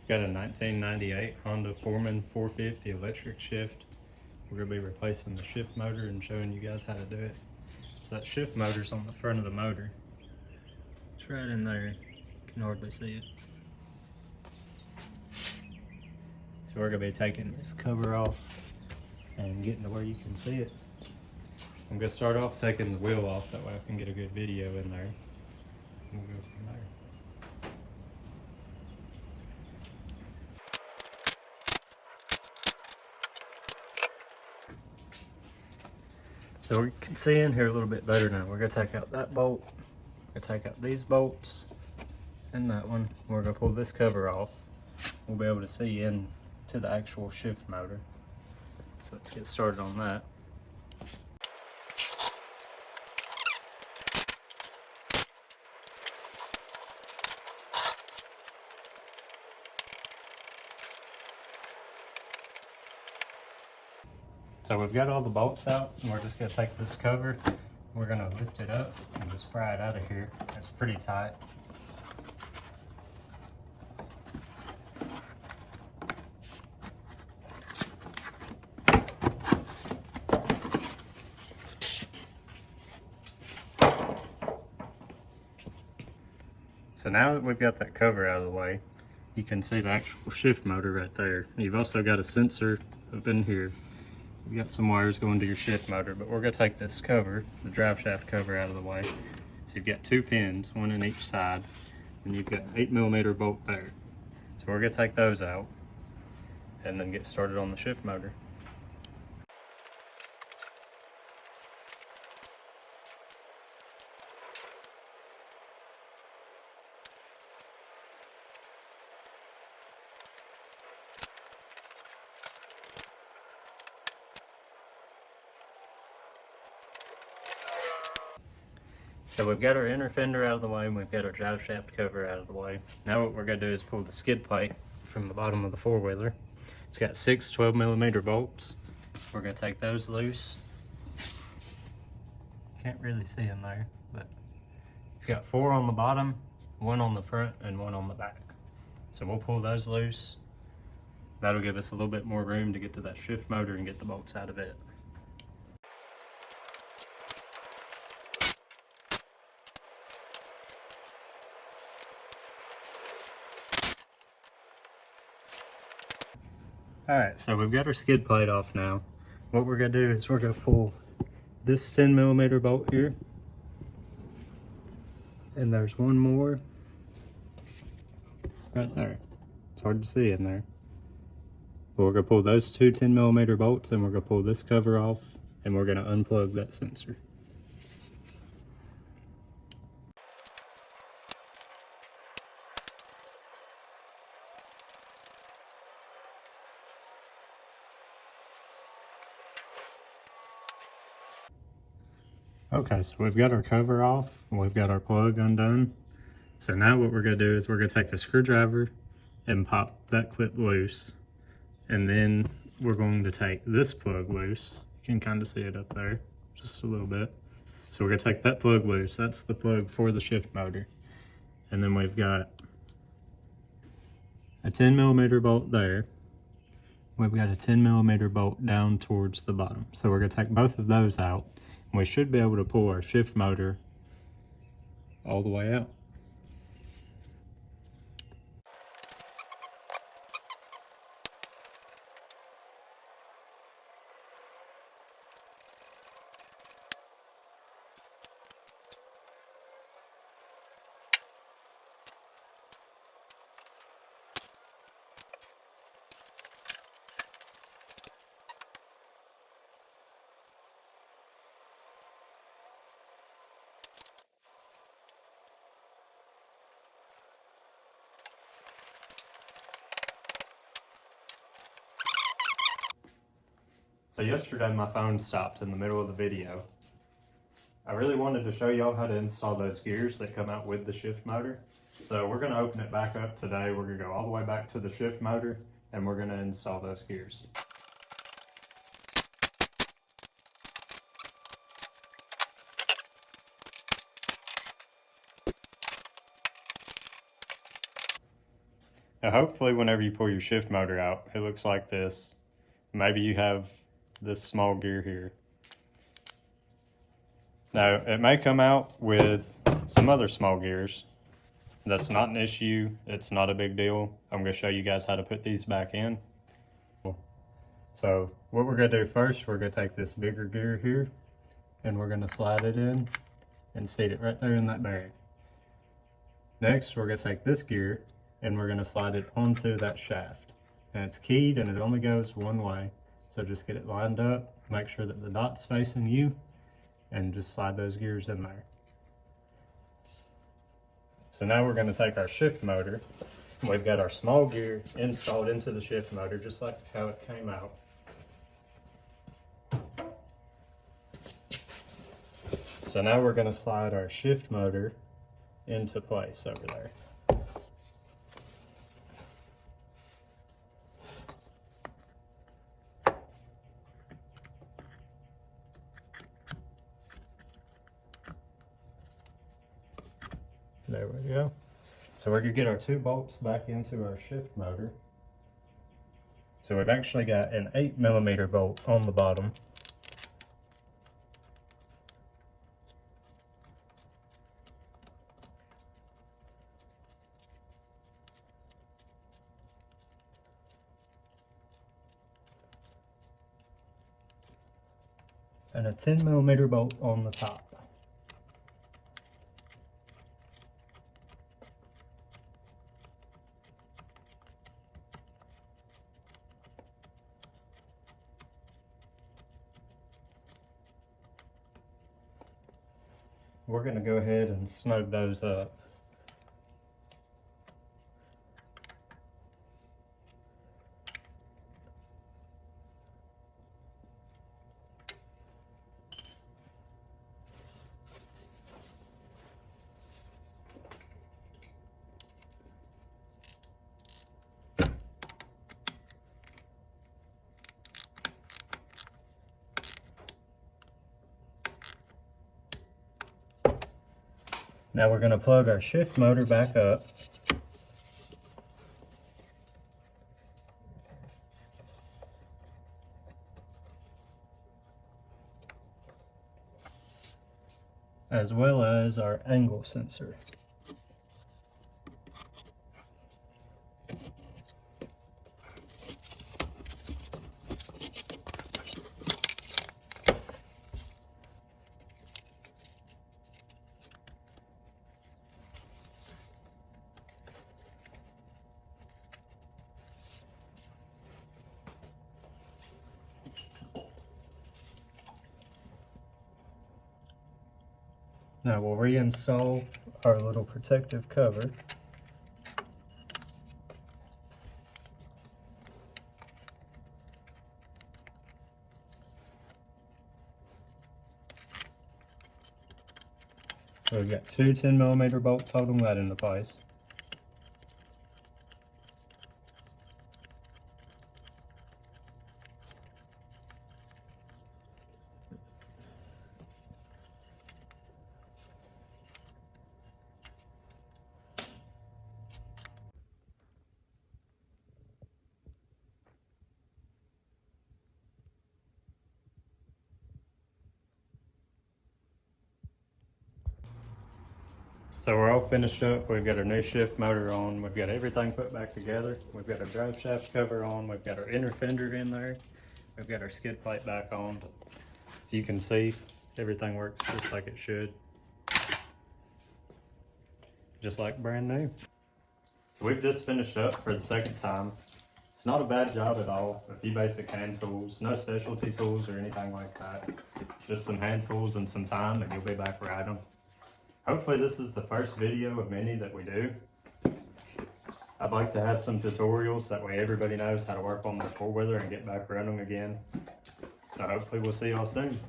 Got a 1998 Honda Foreman 450 electric shift. We're going to be replacing the shift motor and showing you guys how to do it. So that shift motor's on the front of the motor. It's right in there. You can hardly see it. So we're going to be taking this cover off and getting to where you can see it. I'm going to start off taking the wheel off, that way I can get a good video in there. We'll go from there. So we can see in here a little bit better now. We're going to take out that bolt. We're going to take out these bolts and that one. We're going to pull this cover off. We'll be able to see into the actual shift motor. So let's get started on that. So we've got all the bolts out, and we're just going to take this cover, we're going to lift it up and just pry it out of here. It's pretty tight. So now that we've got that cover out of the way, you can see the actual shift motor right there. You've also got a sensor up in here. You've got some wires going to your shift motor, but we're going to take this cover, the drive shaft cover, out of the way. So you've got two pins, one in each side, and you've got 8mm bolt there. So we're going to take those out and then get started on the shift motor. So we've got our inner fender out of the way and we've got our drive shaft cover out of the way. Now what we're going to do is pull the skid plate from the bottom of the four-wheeler. It's got 6 12mm bolts. We're going to take those loose. Can't really see them there, but you've got 4 on the bottom, 1 on the front, and 1 on the back. So we'll pull those loose. That'll give us a little bit more room to get to that shift motor and get the bolts out of it. Alright, so we've got our skid plate off now. What we're going to do is we're going to pull this 10mm bolt here. And there's one more right there. It's hard to see in there. But we're going to pull those two 10mm bolts and we're going to pull this cover off and we're going to unplug that sensor. Okay, so we've got our cover off and we've got our plug undone. So now what we're going to do is we're going to take a screwdriver and pop that clip loose. And then we're going to take this plug loose. You can kind of see it up there, just a little bit. So we're going to take that plug loose. That's the plug for the shift motor. And then we've got a 10mm bolt there. We've got a 10mm bolt down towards the bottom. So we're going to take both of those out. We should be able to pull our shift motor all the way out. So yesterday my phone stopped in the middle of the video. I really wanted to show y'all how to install those gears that come out with the shift motor. So we're going to open it back up today. We're going to go all the way back to the shift motor and we're going to install those gears. Now hopefully whenever you pull your shift motor out, it looks like this. Maybe you have this small gear here. Now it may come out with some other small gears. That's not an issue. It's not a big deal. I'm going to show you guys how to put these back in. So what we're going to do first, we're going to take this bigger gear here and we're going to slide it in and seat it right there in that bearing. Next, we're going to take this gear and we're going to slide it onto that shaft. And it's keyed and it only goes one way. So just get it lined up, make sure that the dot's facing you, and just slide those gears in there. So now we're going to take our shift motor. We've got our small gear installed into the shift motor just like how it came out. So now we're going to slide our shift motor into place over there. There we go. So we're going to get our 2 bolts back into our shift motor. So we've actually got an 8mm bolt on the bottom. And a 10mm bolt on the top. We're going to go ahead and snug those up. Now we're going to plug our shift motor back up. As well as our angle sensor. Now we'll reinstall our little protective cover. So we've got 2 10mm bolts holding that into place. So we're all finished up. We've got our new shift motor on. We've got everything put back together. We've got our drive shaft cover on. We've got our inner fender in there. We've got our skid plate back on. As you can see, everything works just like it should. Just like brand new. We've just finished up for the second time. It's not a bad job at all. A few basic hand tools, no specialty tools or anything like that. Just some hand tools and some time and you'll be back riding them. Hopefully this is the first video of many that we do. I'd like to have some tutorials, that way everybody knows how to work on their four-wheeler and get back running again. So hopefully we'll see y'all soon.